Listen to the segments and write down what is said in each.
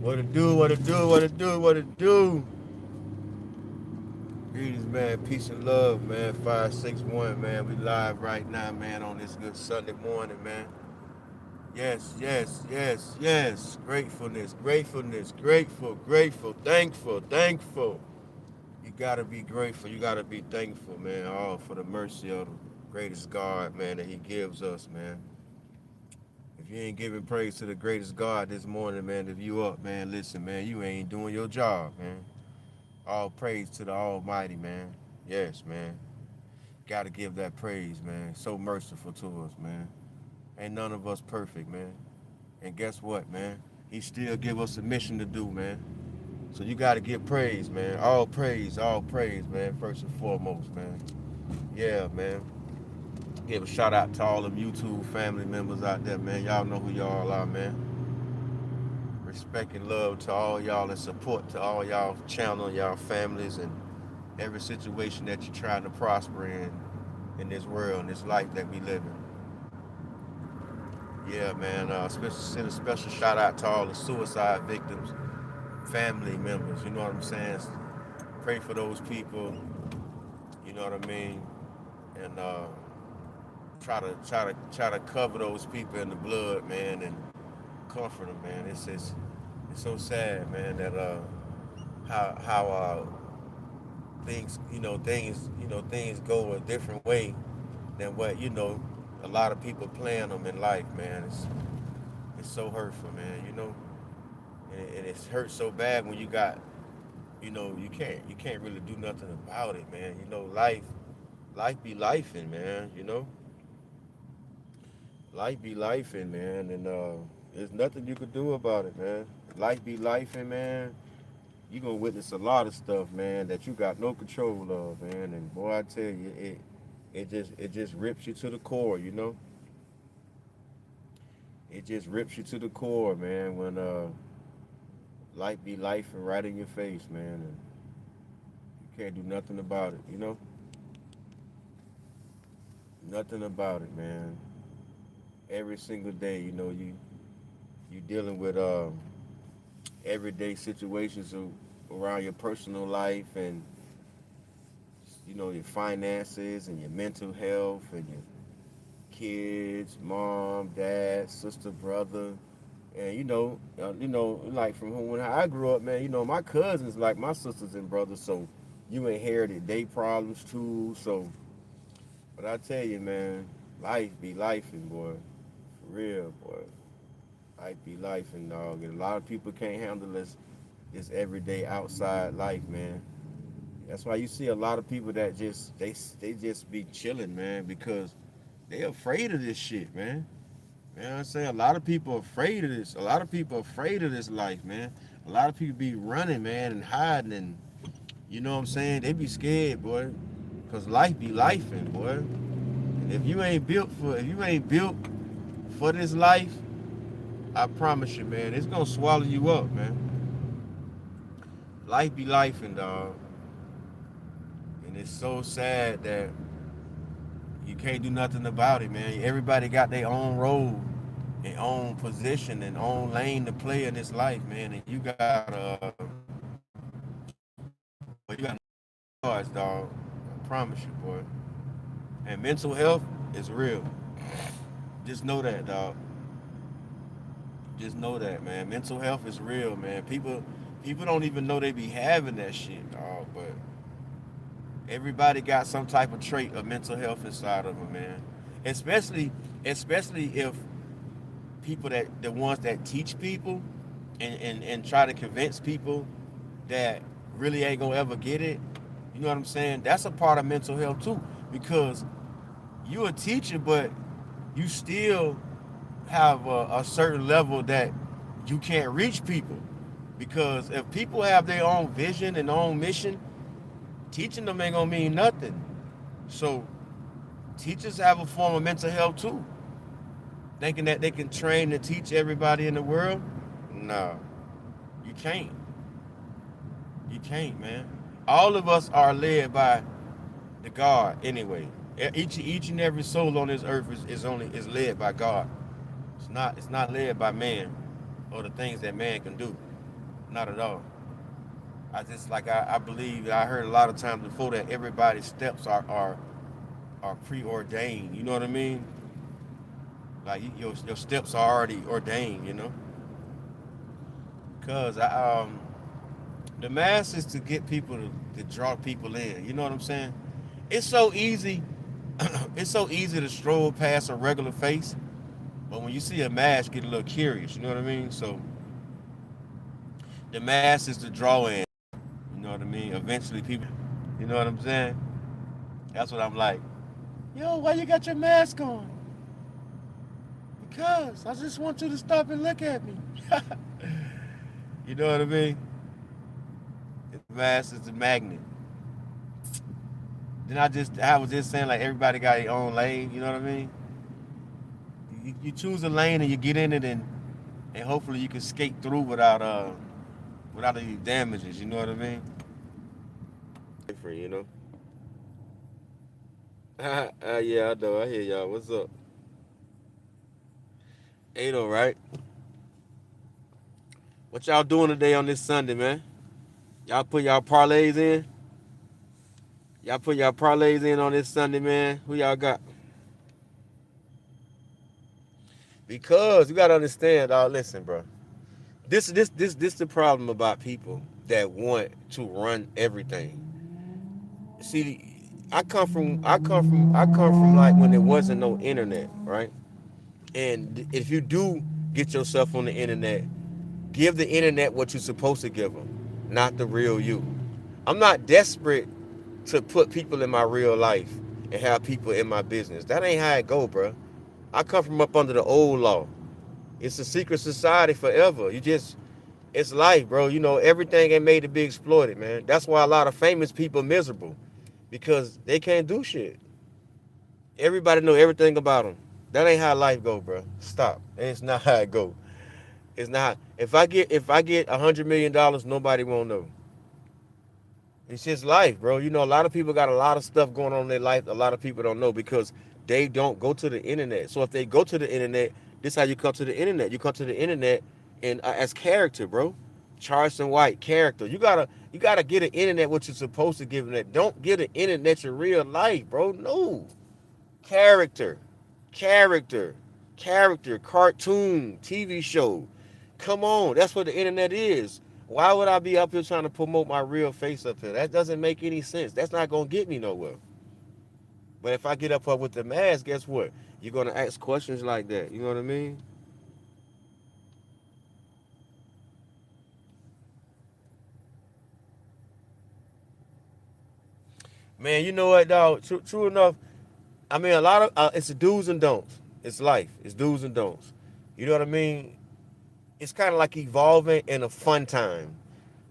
What it do, what it do, what it do, what it do. Greetings, man. Peace and love, man. 561, man. We live right now, man, on this good Sunday morning, man. Yes, yes, yes, yes. Gratefulness, gratefulness, grateful, grateful, thankful, thankful. You gotta be grateful. You gotta be thankful, man. All for the mercy of the greatest God, man, that He gives us, man. If you ain't giving praise to the greatest God this morning, man, if you up, man, listen, man, you ain't doing your job, man. All praise to the Almighty, man. Yes, man. Gotta give that praise, man. So merciful to us, man. Ain't none of us perfect, man. And guess what, man? He still give us a mission to do, man. So you gotta give praise, man. All praise, man. First and foremost, man. Yeah, man. Give a shout out to all them YouTube family members out there, man. Y'all know who y'all are, man. Respect and love to all y'all and support to all y'all channel, y'all families, and every situation that you're trying to prosper in this world, in this life that we live in. Yeah, man. Send a special shout out to all the suicide victims, family members. You know what I'm saying? Pray for those people. You know what I mean? And try to cover those people in the blood, man, and comfort them, man. It's so sad, man, that how things go a different way than what a lot of people plan them in life, man. It's so hurtful, man. And it's hurt so bad when you got, you can't really do nothing about it, man. Life be lifing, man. Life be lifing, man, and there's nothing you could do about it, man. Life be lifing, man. You gonna witness a lot of stuff, man, that you got no control of, man. And boy, I tell you, it just rips you to the core, It just rips you to the core, man, when life be life and right in your face, man, and you can't do nothing about it. Nothing about it, man. Every single day, you dealing with everyday situations around your personal life and your finances and your mental health and your kids, mom, dad, sister, brother, and like from when I grew up, man. My cousins like my sisters and brothers, so you inherited their problems too. So, but I tell you, man, life be lifing, boy, for real, boy. Life be lifing, dog. And a lot of people can't handle this everyday outside life, man. That's why you see a lot of people that they just be chilling, man, because they afraid of this shit, man. You know what I'm saying? A lot of people are afraid of this. A lot of people are afraid of this life, man. A lot of people be running, man, and hiding, and you know what I'm saying? They be scared, boy, cause life be lifing, boy. And if you ain't built for this life, I promise you, man, it's gonna swallow you up, man. Life be lifing, dog, and it's so sad that you can't do nothing about it, man. Everybody got their own role, their own position, and own lane to play in this life, man. And you gotta, you gotta cards, dog. I promise you, boy. And mental health is real. Just know that, dog. Just know that, man. Mental health is real, man. People don't even know they be having that shit, dog. But everybody got some type of trait of mental health inside of them, man. Especially if people that the ones that teach people and try to convince people that really ain't gonna ever get it. You know what I'm saying? That's a part of mental health too, because you a teacher, but you still have a certain level that you can't reach people. Because if people have their own vision and own mission, teaching them ain't gonna mean nothing. So teachers have a form of mental health too, thinking that they can train and teach everybody in the world. No, you can't. You can't, man. All of us are led by the God anyway. Each and every soul on this earth is led by God. It's not led by man or the things that man can do. Not at all. I just like I believe I heard a lot of times before that everybody's steps are preordained. You know what I mean? Like your steps are already ordained. You know, cause the mass is to get people to draw people in. You know what I'm saying? It's so easy. It's so easy to stroll past a regular face, but when you see a mask, get a little curious. You know what I mean? So the mask is to draw in. You know what I mean? Eventually, people. You know what I'm saying? That's what I'm like. Yo, why you got your mask on? Because I just want you to stop and look at me. You know what I mean? The mask is the magnet. Then I was just saying like everybody got their own lane. You know what I mean? You choose a lane and you get in it and hopefully you can skate through without any damages. You know what I mean? Different, you know. Yeah, I know. I hear y'all. What's up? 80, right? What y'all doing today on this Sunday, man? Y'all put y'all parlays in? Y'all put y'all parlays in on this Sunday, man? Who y'all got? Because you gotta understand, listen, bro. This the problem about people that want to run everything. See, I come from like when there wasn't no internet, right? And if you do get yourself on the internet, give the internet what you're supposed to give them, not the real you. I'm not desperate to put people in my real life and have people in my business. That ain't how it go, bro. I come from up under the old law. It's a secret society forever. It's life, bro. You know, everything ain't made to be exploited, man. That's why a lot of famous people are miserable because they can't do shit. Everybody know everything about them. That ain't how life go, bro. Stop. It's not how it go. It's not. If I get $100 million, nobody won't know. It's just life, bro. You know, a lot of people got a lot of stuff going on in their life. A lot of people don't know because they don't go to the internet. So if they go to the internet, this is how you come to the internet. You come to the internet and as character, bro. Charleston White character. You gotta get an internet what you're supposed to give it. Don't get an internet your real life, bro. No. Character. Character. Character. Cartoon. TV show. Come on. That's what the internet is. Why would I be up here trying to promote my real face up here? That doesn't make any sense. That's not gonna get me nowhere. But if I get up here with the mask, guess what? You're gonna ask questions like that. You know what I mean? Man, you know what, dog? True enough. I mean, a lot of it's the do's and don'ts. It's life. It's do's and don'ts. You know what I mean? It's kind of like evolving in a fun time.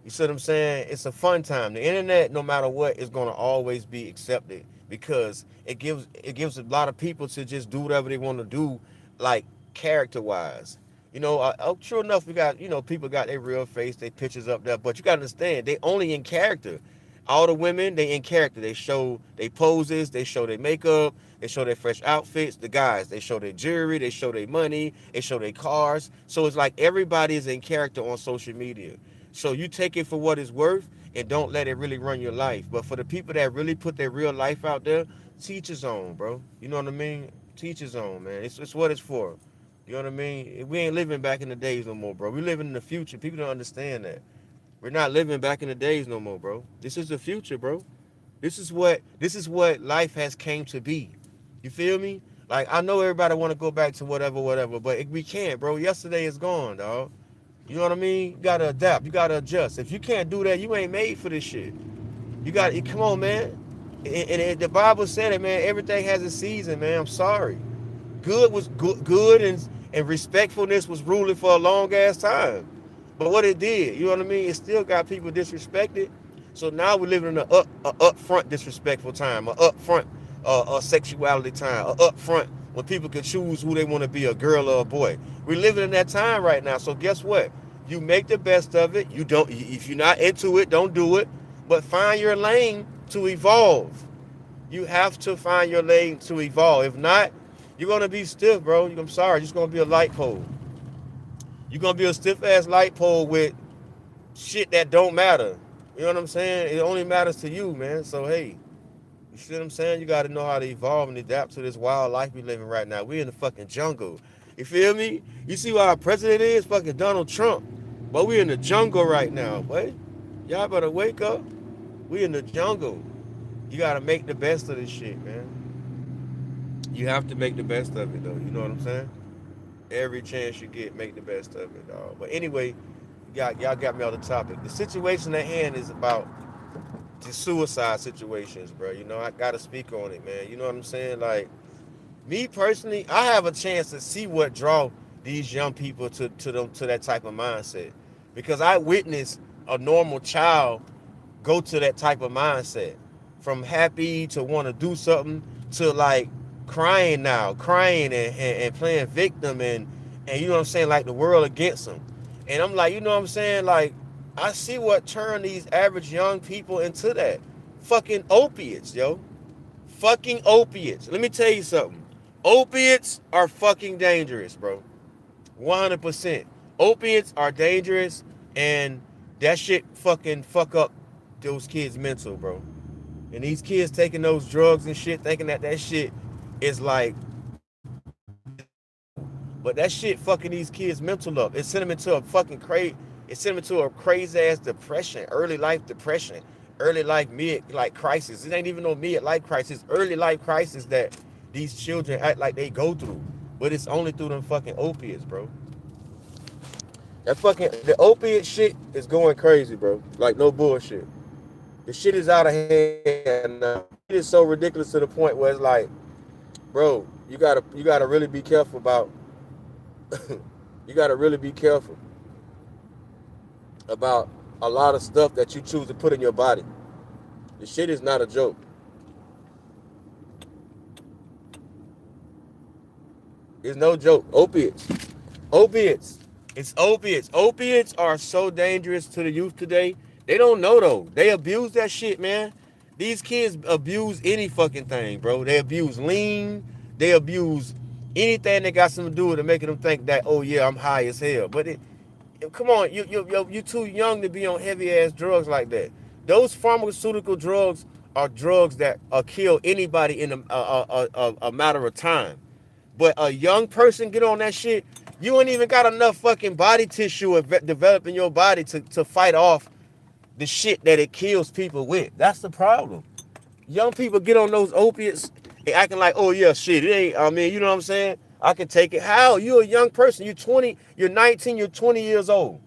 You see what I'm saying? It's a fun time. The internet, no matter what, is gonna always be accepted because it gives a lot of people to just do whatever they want to do, like character wise. You know, true enough, we got people got their real face, their pictures up there, but you gotta understand they only in character. All the women, they in character. They show their poses, they show their makeup, they show their fresh outfits. The guys, they show their jewelry, they show their money, they show their cars. So it's like everybody is in character on social media. So you take it for what it's worth and don't let it really run your life. But for the people that really put their real life out there, teach his own, bro. You know what I mean? Teach his own, man. It's what it's for. You know what I mean? We ain't living back in the days no more, bro. We living in the future. People don't understand that. We're not living back in the days no more, bro. This is the future, bro. This is what life has came to be. You feel me? Like I know everybody want to go back to whatever, but we can't, bro. Yesterday is gone, dog. You know what I mean? You gotta adapt. You gotta adjust. If you can't do that, you ain't made for this shit. You got to come on, man. And the Bible said it, man. Everything has a season, man. I'm sorry. Good was good and respectfulness was ruling for a long ass time. But what it did, you know what I mean? It still got people disrespected. So now we're living in a upfront disrespectful time, a upfront sexuality time, a upfront when people can choose who they want to be, a girl or a boy. We're living in that time right now. So guess what? You make the best of it. You don't. If you're not into it, don't do it. But find your lane to evolve. You have to find your lane to evolve. If not, you're gonna be stiff, bro. I'm sorry, you're just gonna be a light pole. You're gonna be a stiff ass light pole with shit that don't matter. You know what I'm saying? It only matters to you, man. So hey, you see what I'm saying? You got to know how to evolve and adapt to this wild life we living right now. We in the fucking jungle. You feel me? You see why our president is fucking Donald Trump, but we in the jungle right now, boy. Y'all better wake up. We in the jungle. You got to make the best of this shit, man. You have to make the best of it, though. You know what I'm saying? Every chance you get, make the best of it, dog. But anyway, y'all got me on the topic. The situation at hand is about the suicide situations, bro. You know, I gotta speak on it, man. You know what I'm saying? Like, me personally, I have a chance to see what draw these young people to that type of mindset, because I witnessed a normal child go to that type of mindset, from happy to want to do something to like crying now, crying and playing victim, and you know what I'm saying, like the world against them. And I'm like, you know what I'm saying, like I see what turned these average young people into that. Fucking opiates, yo. Fucking opiates. Let me tell you something. Opiates are fucking dangerous, bro. 100%. Opiates are dangerous, and that shit fucking fuck up those kids' mental, bro. And these kids taking those drugs and shit, thinking that shit is like but that shit fucking these kids' mental up. It sent them into a fucking crazy. It sent them into a crazy ass depression, early life mid like crisis. It ain't even no mid life crisis, early life crisis that these children act like they go through. But it's only through them fucking opiates, bro. That fucking the opiate shit is going crazy, bro. Like no bullshit. The shit is out of hand now. It is so ridiculous to the point where it's like, bro, you gotta really be careful about you gotta really be careful about a lot of stuff that you choose to put in your body. The shit is not a joke. It's no joke. Opiates. Opiates. It's opiates. Opiates are so dangerous to the youth today. They don't know though. They abuse that shit, man. These kids abuse any fucking thing, bro. They abuse lean. They abuse anything that got something to do with it, making them think that, oh yeah, I'm high as hell. But come on, you too young to be on heavy ass drugs like that. Those pharmaceutical drugs are drugs that kill anybody in a matter of time. But a young person get on that shit, you ain't even got enough fucking body tissue developing your body to fight off the shit that it kills people with. That's the problem. Young people get on those opiates and acting like, oh yeah, shit, it ain't, I mean, you know what I'm saying? I can take it. How? You're a young person. You're 20, you're 19, you're 20 years old.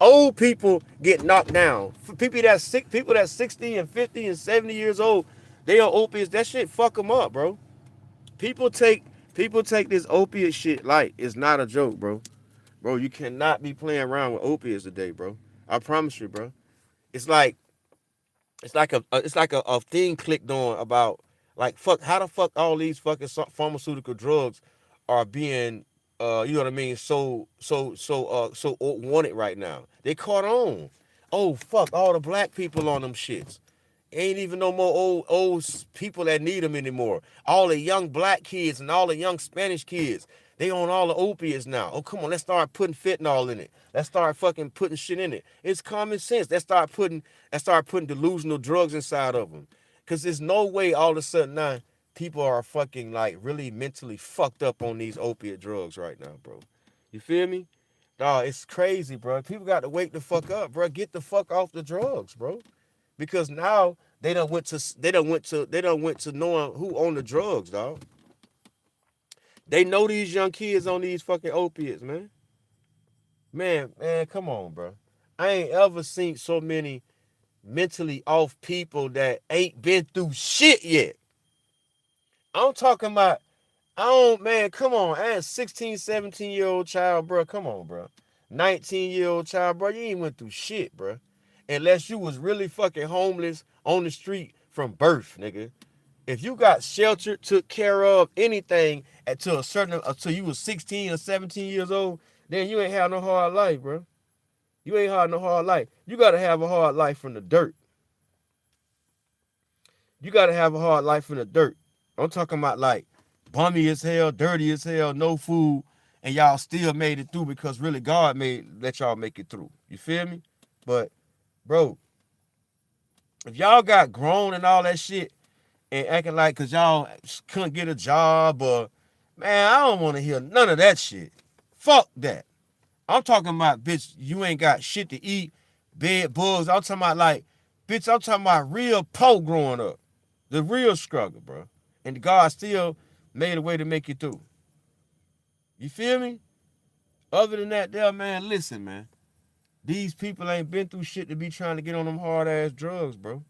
Old people get knocked down. For people that's sick, people that's 60 and 50 and 70 years old, they are opiates. That shit fuck them up, bro. People take people take this opiate shit light. It's not a joke, bro. Bro, you cannot be playing around with opiates today, bro. I promise you, bro. It's like it's like a thing clicked on about like fuck how the fuck all these fucking pharmaceutical drugs are being you know what I mean so wanted right now. They caught on. Oh fuck all the black people on them shits. Ain't even no more old people that need them anymore. All the young black kids and all the young Spanish kids, they on all the opiates now. Oh come on, let's start putting fentanyl in it. Let's start fucking putting shit in it. It's common sense. Let's start putting delusional drugs inside of them. Cause there's no way all of a sudden now people are fucking like really mentally fucked up on these opiate drugs right now, bro. You feel me? Dog, it's crazy, bro. People got to wake the fuck up, bro. Get the fuck off the drugs, bro, because now they done went to knowing who owned the drugs, dog. They know these young kids on these fucking opiates, man. Man, come on, bro. I ain't ever seen so many mentally off people that ain't been through shit yet. I'm talking about, I don't, man, come on. I ain't 16, 17-year-old child, bro. Come on, bro. 19-year-old child, bro. You ain't went through shit, bro. Unless you was really fucking homeless on the street from birth, nigga. If you got sheltered, took care of, anything until you was 16 or 17 years old, then you ain't have no hard life, bro. You ain't had no hard life. You gotta have a hard life from the dirt. You gotta have a hard life from the dirt. I'm talking about like bummy as hell, dirty as hell, no food, and y'all still made it through because really God made let y'all make it through. You feel me? But bro, if y'all got grown and all that shit and acting like cause y'all couldn't get a job or man, I don't want to hear none of that shit. Fuck that. I'm talking about bitch, you ain't got shit to eat, bed bugs. I'm talking about like, bitch, I'm talking about real po growing up. The real struggle, bro. And God still made a way to make it through. You feel me? Other than that, there, man, listen, man. These people ain't been through shit to be trying to get on them hard ass drugs, bro.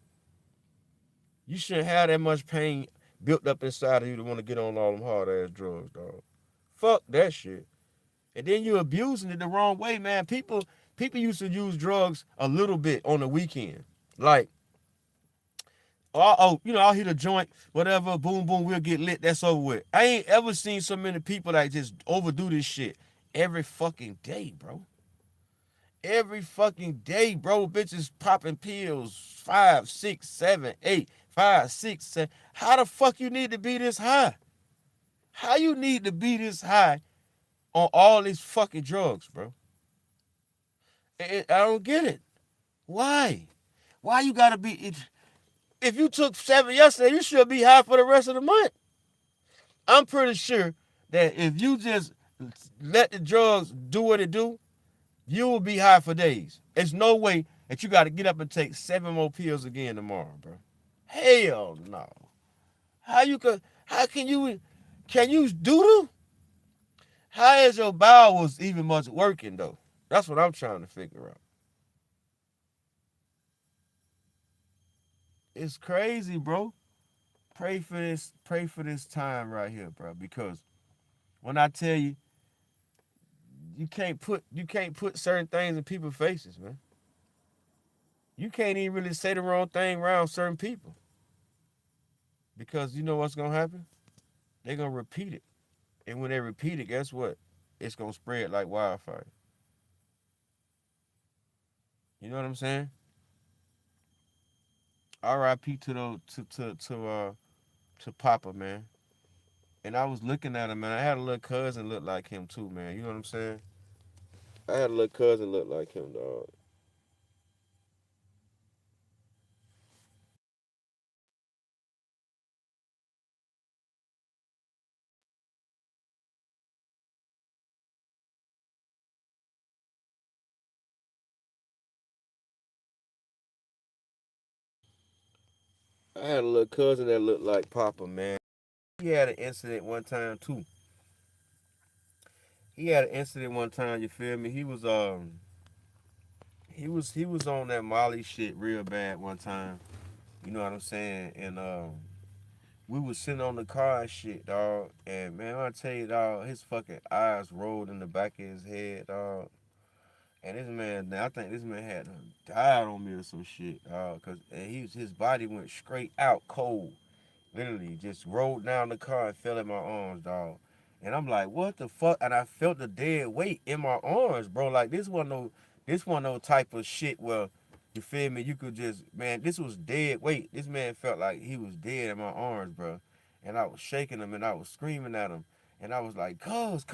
You shouldn't have that much pain built up inside of you to want to get on all them hard ass drugs, dog. Fuck that shit. And then you abusing it the wrong way, man. People used to use drugs a little bit on the weekend. Like, I'll hit a joint, whatever, boom, boom, we'll get lit, that's over with. I ain't ever seen so many people that just overdo this shit every fucking day, bro. Every fucking day, bro. Bitches popping pills 5, 6, 7, 8, 5, 6, 7. How the fuck you need to be this high? How you need to be this high on all these fucking drugs, bro? I don't get it. Why? Why you gotta be? If you took 7 yesterday, you should be high for the rest of the month. I'm pretty sure that if you just let the drugs do what it do, you will be high for days. There's no way that you got to get up and take 7 more pills again tomorrow, bro. Hell no. How can you doodle? How is your bowels even much working though? That's what I'm trying to figure out. It's crazy, bro. Pray for this time right here, bro. Because when I tell you, you can't put certain things in people's faces, man. You can't even really say the wrong thing around certain people. Because you know what's gonna happen? They're gonna repeat it. And when they repeat it, guess what? It's gonna spread like wildfire. You know what I'm saying? R.I.P. to Papa, man. And I was looking at him, man. I had a little cousin look like him too, man. You know what I'm saying? I had a little cousin look like him, dog. I had a little cousin that looked like Papa, man. He had an incident one time too. He had an incident one time. You feel me? He was on that Molly shit real bad one time. You know what I'm saying? And we was sitting on the car and shit, dog. And man, I tell you, dog, his fucking eyes rolled in the back of his head, dog. And this man, I think this man had died on me or some shit, dog. Cause his body went straight out cold. Literally just rolled down the car and fell in my arms, dog. And I'm like, what the fuck? And I felt the dead weight in my arms, bro. Like this one no type of shit where you feel me, you could just man, this was dead weight. This man felt like he was dead in my arms, bro. And I was shaking him and I was screaming at him. And I was like, cuz.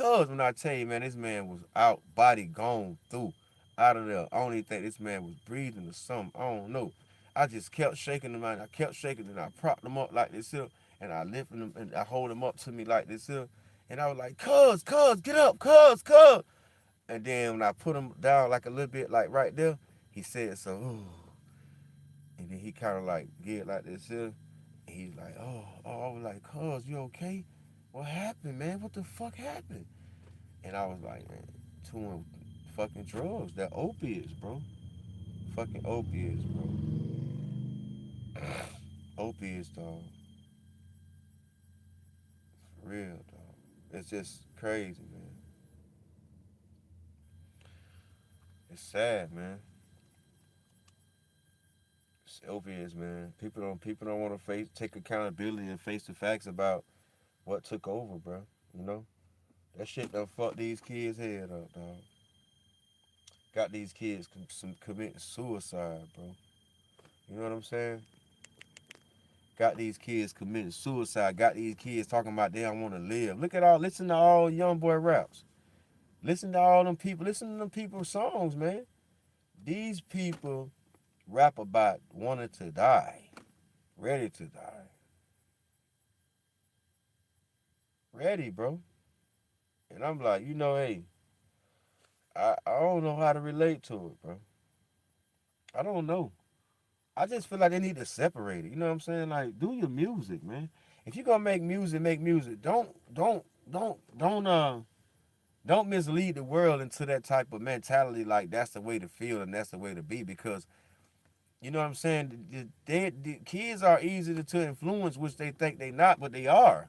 When I tell you, man, this man was out, body gone through, out of there. I don't even think this man was breathing or something. I don't know. I just kept shaking him, man. I kept shaking him, and I propped him up like this here, and I lifted him, and I hold him up to me like this here, and I was like, cuz, get up, cuz. And then when I put him down like a little bit, like right there, he said so, ooh. And then he kind of like get like this here, and he's like, oh, I was like, cuz, you okay? What happened, man? What the fuck happened? And I was like, man, doing fucking drugs, that opiates, bro. Fucking opiates, bro. Opiates, dog. For real, dog. It's just crazy, man. It's sad, man. It's opiates, man. People don't want to take accountability and face the facts about what took over, bro. You know that shit done fucked these kids' head up, dog. Got these kids committing suicide, bro. You know what I'm saying? Got these kids committing suicide. Got these kids talking about they don't want to live. Listen to all young boy raps. Listen to all them people. Listen to them people's songs, man. These people rap about wanting to die, ready to die, ready, bro. And I'm like, hey, I don't know how to relate to it, bro. I don't know. I just feel like they need to separate it. You know what I'm saying? Like, do your music, man. If you're gonna make music, make music. Don't mislead the world into that type of mentality. Like that's the way to feel and that's the way to be. Because you know what I'm saying. The kids are easy to influence, which they think they not, but they are.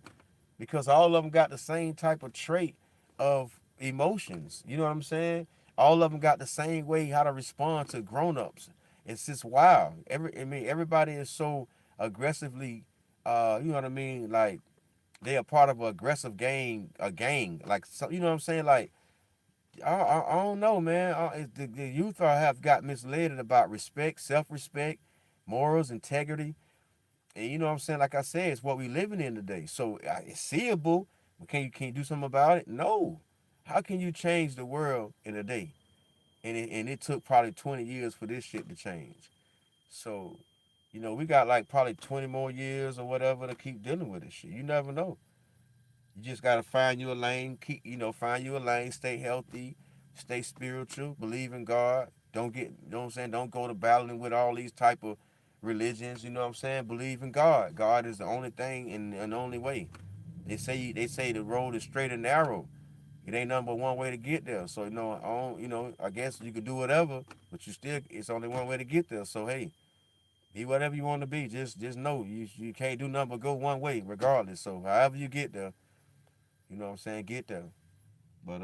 Because all of them got the same type of trait of emotions. You know what I'm saying? All of them got the same way how to respond to grown-ups. It's just wild. Everybody is so aggressively, you know what I mean? Like they are part of an aggressive gang. Like so, you know what I'm saying? Like I don't know, man. The youth have got misled about respect, self-respect, morals, integrity. And you know what I'm saying? Like I said, it's what we living in today. So it's seeable. But can you do something about it? No. How can you change the world in a day? And it took probably 20 years for this shit to change. So, we got like probably 20 more years or whatever to keep dealing with this shit. You never know. You just gotta find you a lane, find you a lane, stay healthy, stay spiritual, believe in God. Don't get, you know what I'm saying? Don't go to battling with all these type of religions, you know what I'm saying? Believe in God. God is the only thing and the only way. They say the road is straight and narrow. It ain't nothing but one way to get there. So I guess you could do whatever, but it's only one way to get there. So hey, be whatever you want to be. Just know you can't do nothing but go one way, regardless. So however you get there, you know what I'm saying, get there. But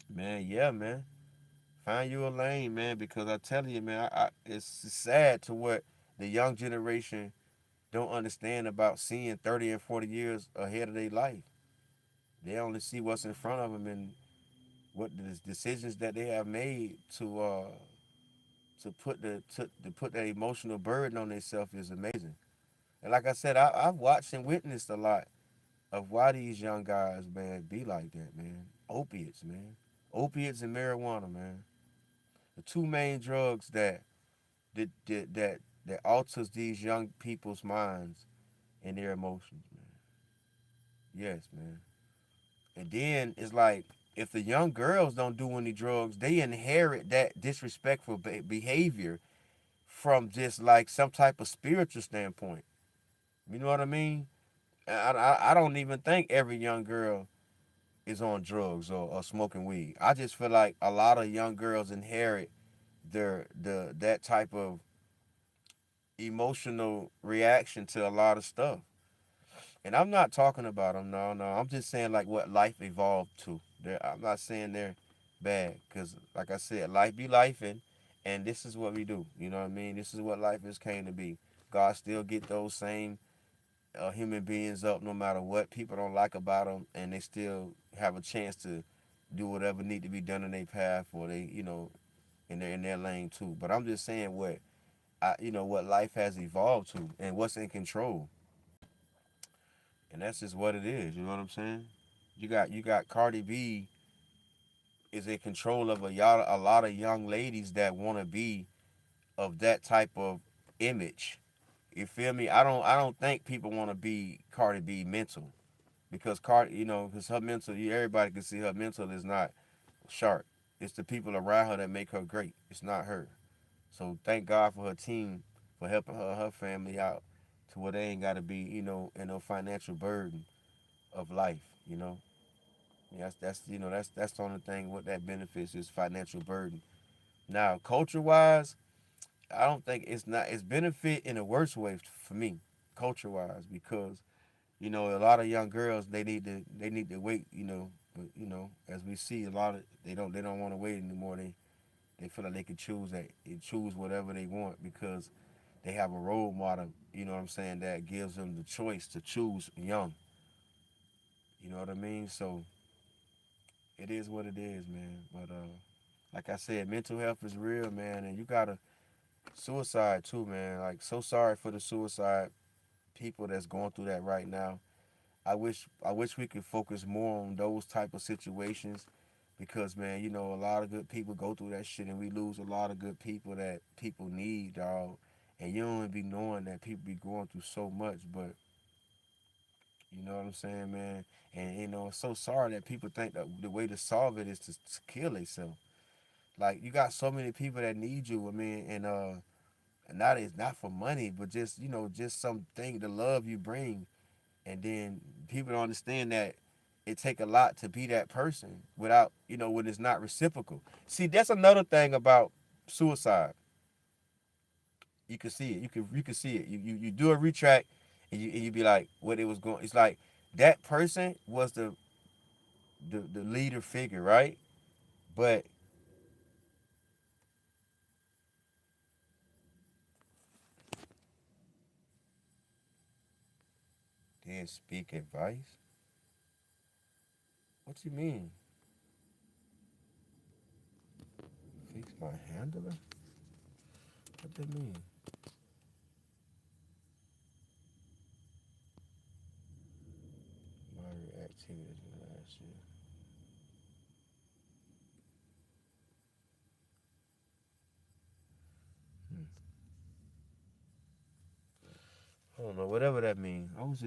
man, yeah, man, find you a lane, man, because I tell you, man, it's sad to what the young generation don't understand about seeing 30 and 40 years ahead of their life. They only see what's in front of them and what the decisions that they have made to put that emotional burden on themselves is amazing. And like I said, I've watched and witnessed a lot of why these young guys, man, be like that, man. Opiates, man. Opiates and marijuana, man. The two main drugs that alters these young people's minds and their emotions, man. Yes, man. And then it's like if the young girls don't do any drugs, they inherit that disrespectful behavior from just like some type of spiritual standpoint. You know what I mean? I don't even think every young girl is on drugs or smoking weed. I just feel like a lot of young girls inherit that type of emotional reaction to a lot of stuff. And I'm not talking about them. No, no. I'm just saying like what life evolved to. I'm not saying they're bad because, like I said, life be life, and this is what we do. You know what I mean? This is what life is came to be. God still get those same human beings up no matter what people don't like about them, and they still have a chance to do whatever need to be done in their path, or they, in their lane too. But I'm just saying what life has evolved to, and what's in control. And that's just what it is. You know what I'm saying? You got Cardi B is in control of a lot of young ladies that want to be of that type of image. You feel me? I don't think people want to be Cardi B mental because because her mental, everybody can see her mental is not sharp. It's the people around her that make her great. It's not her. So thank God for her team for helping her family out to where they ain't got to be in a financial burden of life. Yeah, that's the only thing what that benefits is financial burden. Now, culture wise, I don't think it's benefit in a worse way for me, culture wise, because a lot of young girls they need to wait, but as we see a lot of they don't want to wait anymore. They feel like they can choose whatever they want because they have a role model, you know what I'm saying, that gives them the choice to choose young. You know what I mean? So it is what it is, man. But like I said, mental health is real, man, and you gotta suicide too, man. Like so sorry for the suicide people that's going through that right now. I wish we could focus more on those type of situations because man, you know, a lot of good people go through that shit and we lose a lot of good people that people need, dog. And you don't even be knowing that people be going through so much, but you know what I'm saying, man? And you know, it's so sorry that people think that the way to solve it is to kill themselves. Like you got so many people that need you. I mean, and not it's not for money, but just you know, just something the love you bring. And then people don't understand that it take a lot to be that person without you know when it's not reciprocal. See, that's another thing about suicide. You can see it. You can see it. You do a retract, and you be like, what it was going. It's like that person was the leader figure, right? But then speak advice. What you mean? Fix my handler? What that mean? My reactivity last year. Hmm. I don't know. Whatever that means. I was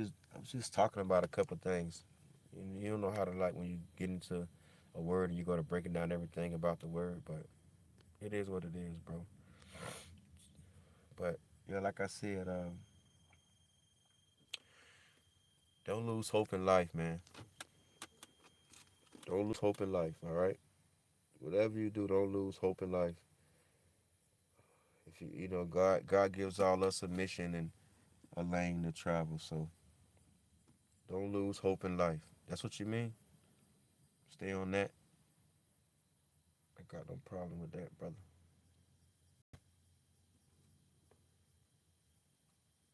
just talking about a couple things. You don't know how to like when you get into a word and you go to breaking down everything about the word, but it is what it is, bro. But yeah, like I said, don't lose hope in life, man. Don't lose hope in life. All right. Whatever you do, don't lose hope in life. If you know God gives all us a mission and a lane to travel. So don't lose hope in life. That's what you mean. Stay on that. I got no problem with that, brother.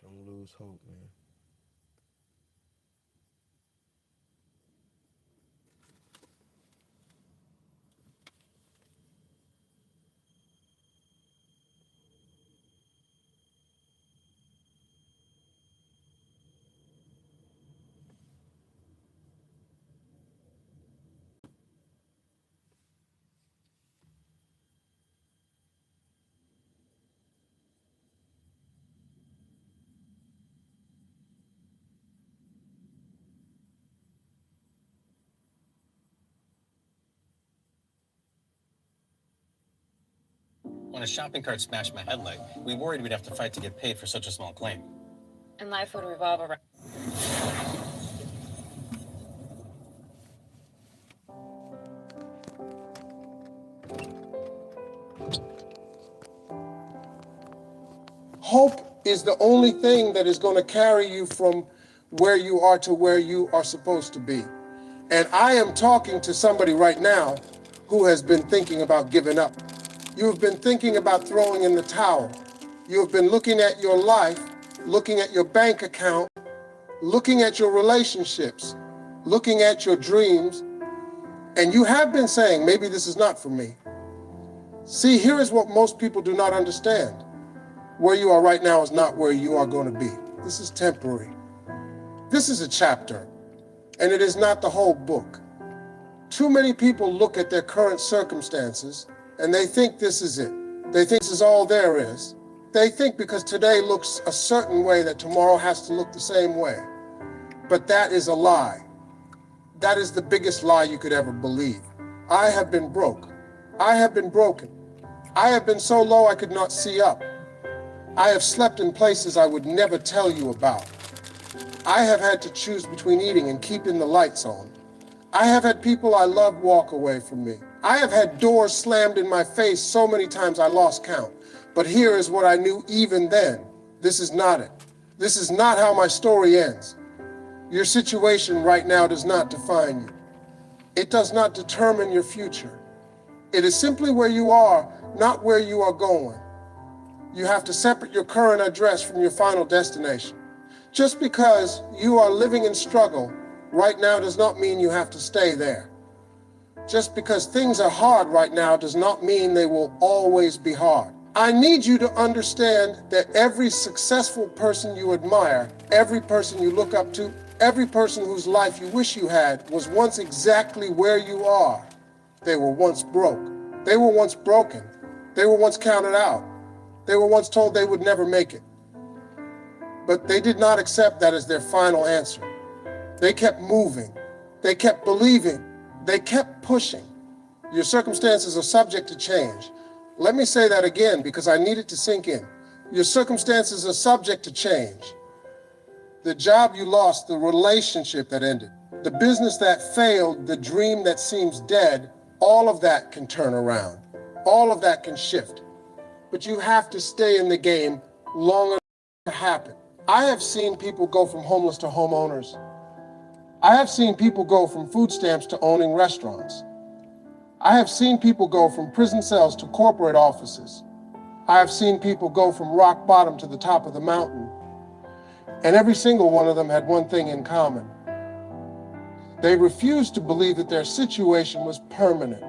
Don't lose hope, man. When a shopping cart smashed my headlight, we worried we'd have to fight to get paid for such a small claim. And life would revolve around. Hope is the only thing that is going to carry you from where you are to where you are supposed to be. And I am talking to somebody right now who has been thinking about giving up. You have been thinking about throwing in the towel. You have been looking at your life, looking at your bank account, looking at your relationships, looking at your dreams, and you have been saying, maybe this is not for me. See, here is what most people do not understand. Where you are right now is not where you are going to be. This is temporary. This is a chapter, and it is not the whole book. Too many people look at their current circumstances, and they think this is it. They think this is all there is. They think because today looks a certain way that tomorrow has to look the same way. But that is a lie. That is the biggest lie you could ever believe. I have been broke. I have been broken. I have been so low I could not see up. I have slept in places I would never tell you about. I have had to choose between eating and keeping the lights on. I have had people I loved walk away from me. I have had doors slammed in my face so many times I lost count. But here is what I knew even then. This is not it. This is not how my story ends. Your situation right now does not define you. It does not determine your future. It is simply where you are, not where you are going. You have to separate your current address from your final destination. Just because you are living in struggle right now does not mean you have to stay there. Just because things are hard right now does not mean they will always be hard. I need you to understand that every successful person you admire, every person you look up to, Every person whose life you wish you had was once exactly where you are. They were once broke. They were once broken. They were once counted out. They were once told they would never make it. But they did not accept that as their final answer. They kept moving. They kept believing. They kept pushing. Your circumstances are subject to change. Let me say that again because I need it to sink in. Your circumstances are subject to change. The job you lost, the relationship that ended, the business that failed, the dream that seems dead, all of that can turn around. All of that can shift. But you have to stay in the game long enough to happen. I have seen people go from homeless to homeowners. I have seen people go from food stamps to owning restaurants. I have seen people go from prison cells to corporate offices. I have seen people go from rock bottom to the top of the mountain. And every single one of them had one thing in common. They refused to believe that their situation was permanent.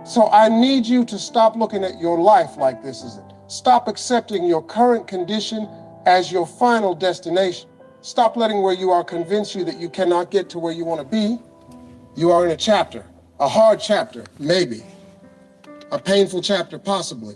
So I need you to stop looking at your life like this is it. Stop accepting your current condition as your final destination. Stop letting where you are convince you that you cannot get to where you want to be. You are in a chapter, a hard chapter, maybe. A painful chapter, possibly.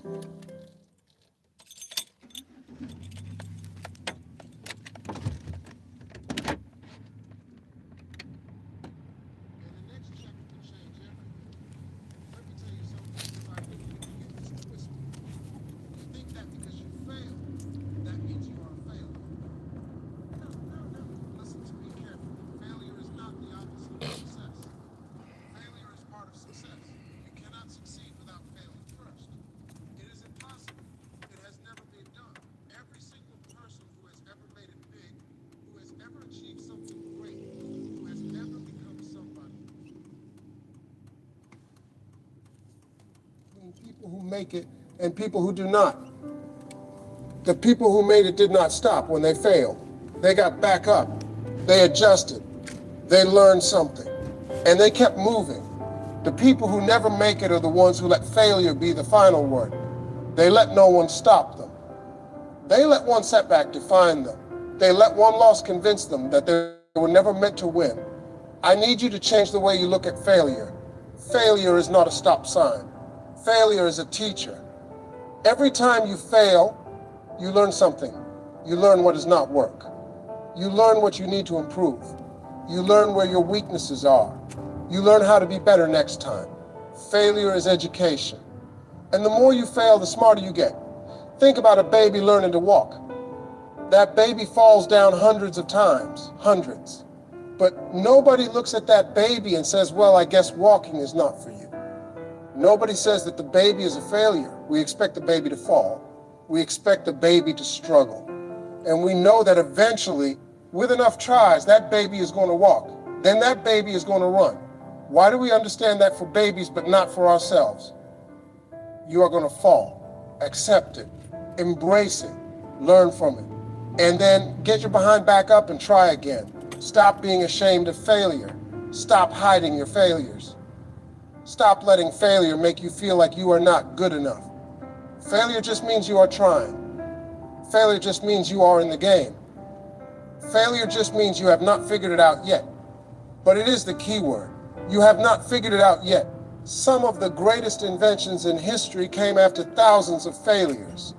People who make it and people who do not. The people who made it did not stop when they failed. They got back up. They adjusted. They learned something. And they kept moving. The people who never make it are the ones who let failure be the final word. They let no one stop them. They let one setback define them. They let one loss convince them that they were never meant to win. I need you to change the way you look at failure. Failure is not a stop sign. Failure is a teacher. Every time you fail, you learn something. You learn what does not work. You learn what you need to improve. You learn where your weaknesses are. You learn how to be better next time. Failure is education. And the more you fail, the smarter you get. Think about a baby learning to walk. That baby falls down hundreds of times, hundreds. But nobody looks at that baby and says, well, I guess walking is not for you. Nobody says that the baby is a failure. We expect the baby to fall. We expect the baby to struggle. And we know that eventually, with enough tries, that baby is going to walk. Then that baby is going to run. Why do we understand that for babies but not for ourselves? You are going to fall. Accept it. Embrace it. Learn from it. And then get your behind back up and try again. Stop being ashamed of failure. Stop hiding your failures. Stop letting failure make you feel like you are not good enough. Failure just means you are trying. Failure just means you are in the game. Failure just means you have not figured it out yet. But it is the key word. You have not figured it out yet. Some of the greatest inventions in history came after thousands of failures.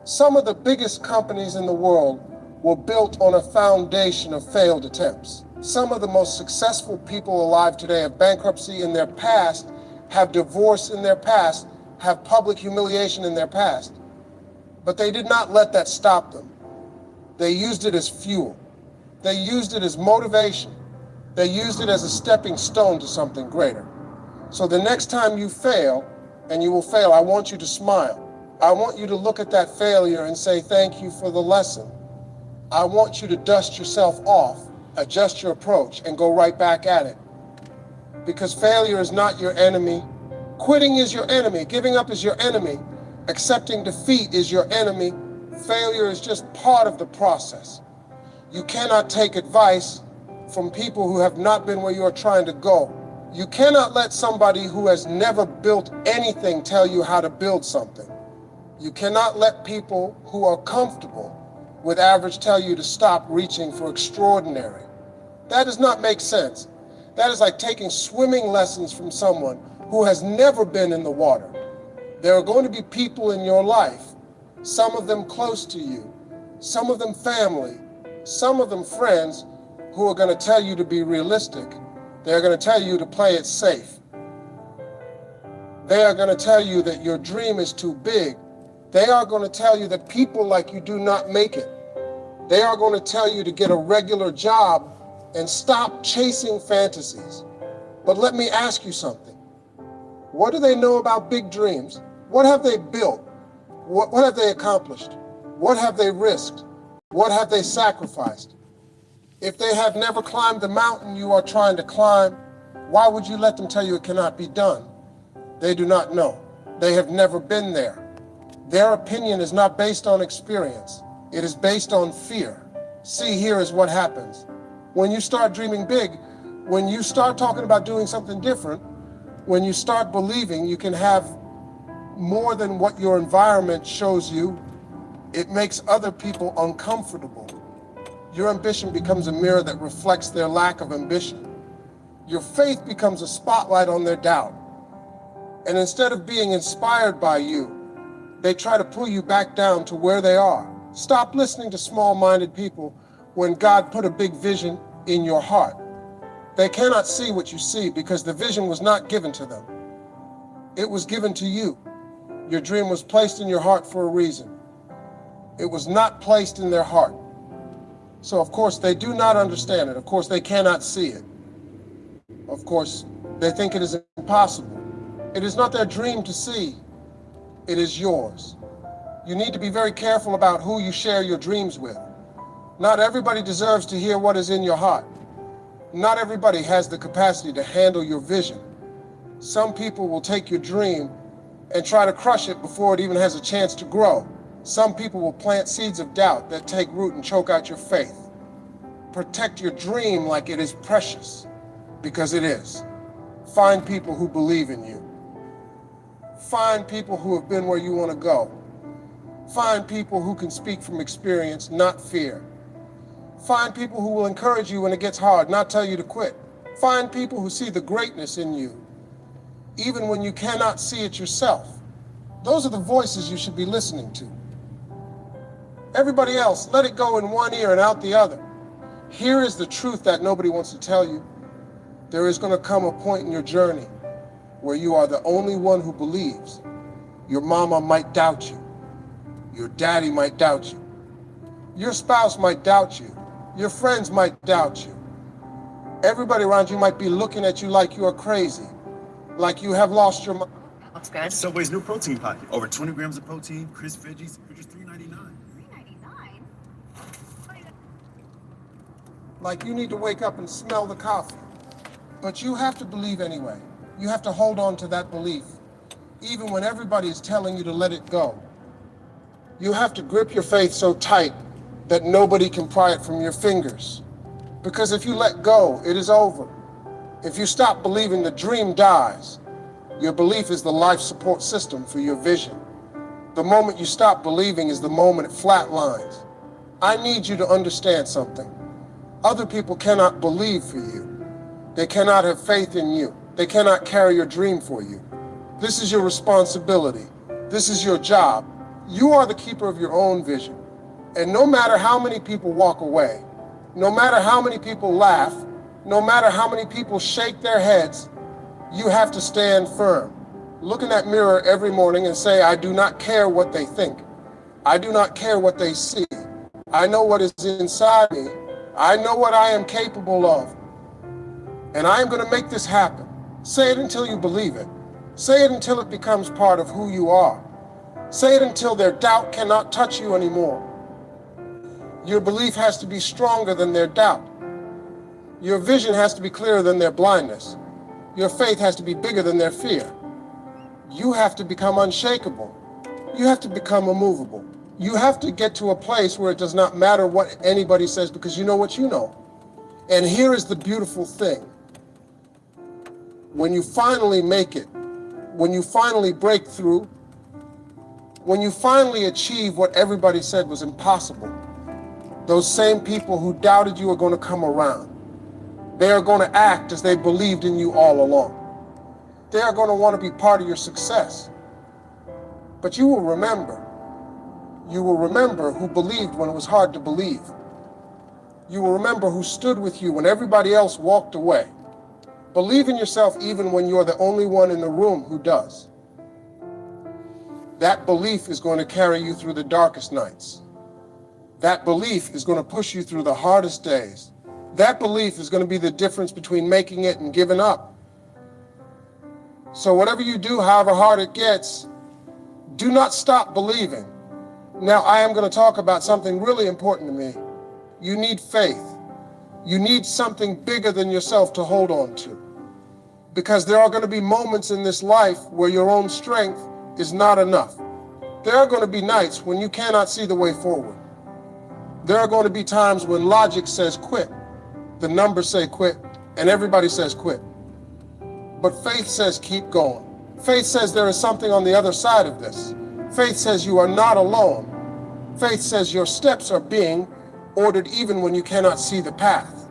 Some of the biggest companies in the world were built on a foundation of failed attempts. Some of the most successful people alive today have bankruptcy in their past, have divorce in their past, have public humiliation in their past. But they did not let that stop them. They used it as fuel. They used it as motivation. They used it as a stepping stone to something greater. So the next time you fail, and you will fail, I want you to smile. I want you to look at that failure and say, thank you for the lesson. I want you to dust yourself off, adjust your approach, and go right back at it. Because failure is not your enemy. Quitting is your enemy. Giving up is your enemy. Accepting defeat is your enemy. Failure is just part of the process. You cannot take advice from people who have not been where you are trying to go. You cannot let somebody who has never built anything tell you how to build something. You cannot let people who are comfortable with average tell you to stop reaching for extraordinary. That does not make sense. That is like taking swimming lessons from someone who has never been in the water. There are going to be people in your life, some of them close to you, some of them family, some of them friends, who are going to tell you to be realistic. They're going to tell you to play it safe. They are going to tell you that your dream is too big. They are going to tell you that people like you do not make it. They are going to tell you to get a regular job and stop chasing fantasies. But let me ask you something. What do they know about big dreams? What have they built? What have they accomplished? What have they risked? What have they sacrificed? If they have never climbed the mountain you are trying to climb, why would you let them tell you it cannot be done? They do not know. They have never been there. Their opinion is not based on experience. It is based on fear. See, here is what happens. When you start dreaming big, when you start talking about doing something different, when you start believing you can have more than what your environment shows you, it makes other people uncomfortable. Your ambition becomes a mirror that reflects their lack of ambition. Your faith becomes a spotlight on their doubt. And instead of being inspired by you, they try to pull you back down to where they are. Stop listening to small-minded people when God put a big vision in your heart. They cannot see what you see because the vision was not given to them. It was given to you. Your dream was placed in your heart for a reason. It was not placed in their heart. So of course they do not understand it. Of course they cannot see it. Of course they think it is impossible. It is not their dream to see. It is yours. You need to be very careful about who you share your dreams with. Not everybody deserves to hear what is in your heart. Not everybody has the capacity to handle your vision. Some people will take your dream and try to crush it before it even has a chance to grow. Some people will plant seeds of doubt that take root and choke out your faith. Protect your dream like it is precious, because it is. Find people who believe in you. Find people who have been where you want to go. Find people who can speak from experience, not fear. Find people who will encourage you when it gets hard, not tell you to quit. Find people who see the greatness in you, even when you cannot see it yourself. Those are the voices you should be listening to. Everybody else, let it go in one ear and out the other. Here is the truth that nobody wants to tell you. There is going to come a point in your journey where you are the only one who believes. Your mama might doubt you. Your daddy might doubt you. Your spouse might doubt you. Your friends might doubt you. Everybody around you might be looking at you like you are crazy, like you have lost your mind. That's good. Subway's new protein pocket. Over 20 grams of protein, crisp veggies for just $3.99. $3.99? Like you need to wake up and smell the coffee. But you have to believe anyway. You have to hold on to that belief, even when everybody is telling you to let it go. You have to grip your faith so tight that nobody can pry it from your fingers. Because if you let go, it is over. If you stop believing, the dream dies. Your belief is the life support system for your vision. The moment you stop believing is the moment it flatlines. I need you to understand something. Other people cannot believe for you. They cannot have faith in you. They cannot carry your dream for you. This is your responsibility. This is your job. You are the keeper of your own vision. And no matter how many people walk away, no matter how many people laugh, no matter how many people shake their heads, you have to stand firm. Look in that mirror every morning and say, I do not care what they think. I do not care what they see. I know what is inside me. I know what I am capable of. And I am going to make this happen. Say it until you believe it. Say it until it becomes part of who you are. Say it until their doubt cannot touch you anymore. Your belief has to be stronger than their doubt. Your vision has to be clearer than their blindness. Your faith has to be bigger than their fear. You have to become unshakable. You have to become immovable. You have to get to a place where it does not matter what anybody says because you know what you know. And here is the beautiful thing. When you finally make it, when you finally break through, when you finally achieve what everybody said was impossible, those same people who doubted you are going to come around. They are going to act as they believed in you all along. They are going to want to be part of your success. But you will remember who believed when it was hard to believe. You will remember who stood with you when everybody else walked away. Believe in yourself even when you're the only one in the room who does. That belief is going to carry you through the darkest nights. That belief is going to push you through the hardest days. That belief is going to be the difference between making it and giving up. So whatever you do, however hard it gets, do not stop believing. Now, I am going to talk about something really important to me. You need faith. You need something bigger than yourself to hold on to. Because there are going to be moments in this life where your own strength is not enough. There are going to be nights when you cannot see the way forward. There are going to be times when logic says quit, the numbers say quit, and everybody says quit. But faith says keep going. Faith says there is something on the other side of this. Faith says you are not alone. Faith says your steps are being ordered even when you cannot see the path.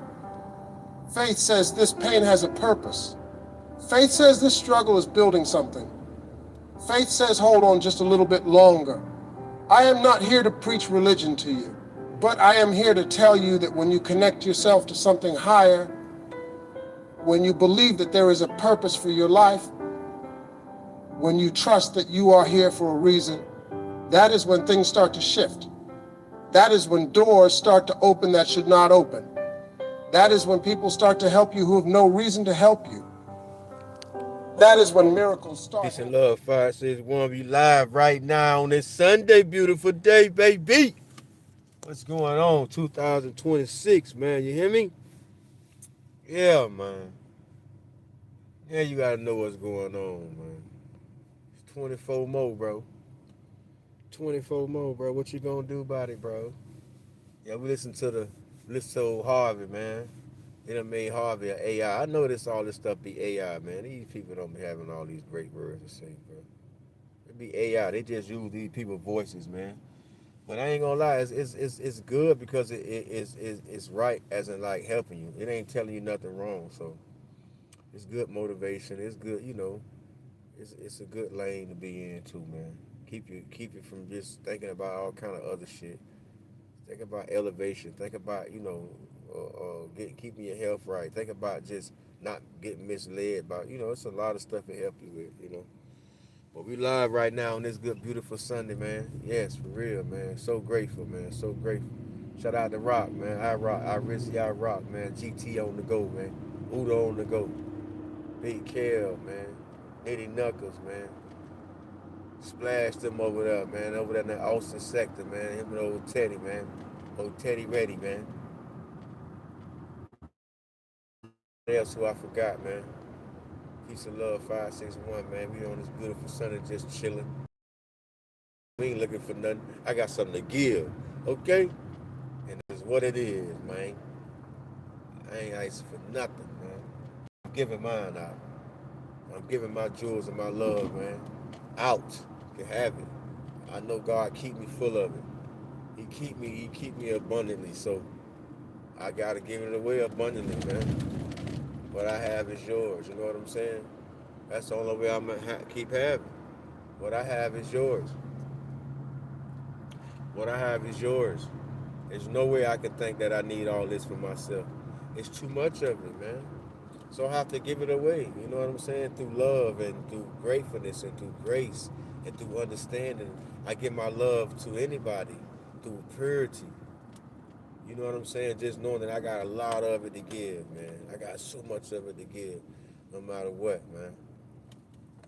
Faith says this pain has a purpose. Faith says this struggle is building something. Faith says hold on just a little bit longer. I am not here to preach religion to you, but I am here to tell you that when you connect yourself to something higher, when you believe that there is a purpose for your life, when you trust that you are here for a reason, that is when things start to shift. That is when doors start to open that should not open. That is when people start to help you who have no reason to help you. That is when miracles start. Peace and love, 561. We live right now on this Sunday, beautiful day, baby. What's going on? 2026, man. You hear me? Yeah, man. Yeah, you gotta know what's going on, man. It's 24 more, bro. 24 more, bro. What you gonna do about it, bro? Yeah, we listen to Harvey, man. They done made Harvey an AI. I know all this stuff be AI, man. These people don't be having all these great words to say, bro. It be AI. They just use these people's voices, man. But I ain't gonna lie, it's good because it's right, as in like helping you. It ain't telling you nothing wrong, so it's good motivation. It's good, you know. It's a good lane to be in too, man. Keep you from just thinking about all kind of other shit. Think about elevation. Think about, you know, keeping your health right. Think about just not getting misled by, you know, it's a lot of stuff to help you with, you know. But we live right now on this good, beautiful Sunday, man. Yes, for real, man. So grateful, man. So grateful. Shout out to Rock, man. I rock, man. GT on the go, man. Udo on the go. Big Kel, man. Nitty Knuckles, man. Splash them over there, man. Over there in the Austin sector, man. Him and old Teddy, man. Old Teddy Ready, man. What else who I forgot, man? Peace and love, 561, man. We on this beautiful Sunday just chilling. We ain't looking for nothing. I got something to give, okay? And that's what it is, man. I ain't asking for nothing, man. I'm giving mine out. I'm giving my jewels and my love, man, out. You can have it. I know God keep me full of it. He keep me abundantly, so I gotta give it away abundantly, man. What I have is yours, you know what I'm saying? That's the only way I'm gonna keep having. What I have is yours. What I have is yours. There's no way I can think that I need all this for myself. It's too much of it, man. So I have to give it away, you know what I'm saying? Through love and through gratefulness and through grace and through understanding. I give my love to anybody through purity. You know what I'm saying? Just knowing that I got a lot of it to give, man. I got so much of it to give, no matter what, man.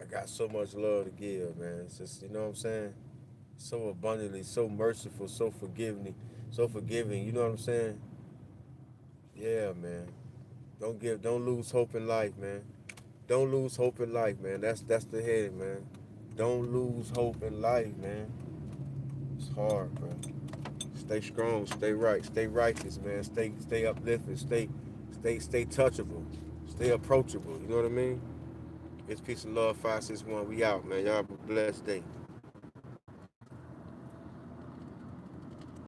I got so much love to give, man. It's just, you know what I'm saying? So abundantly, so merciful, so forgiving, you know what I'm saying? Yeah, man. Don't lose hope in life, man. Don't lose hope in life, man. That's the head, man. Don't lose hope in life, man. It's hard, bro. Stay strong, stay right, stay righteous, man. Stay uplifted, stay touchable, stay approachable. You know what I mean? It's peace and love, 561. We out, man. Y'all have a blessed day.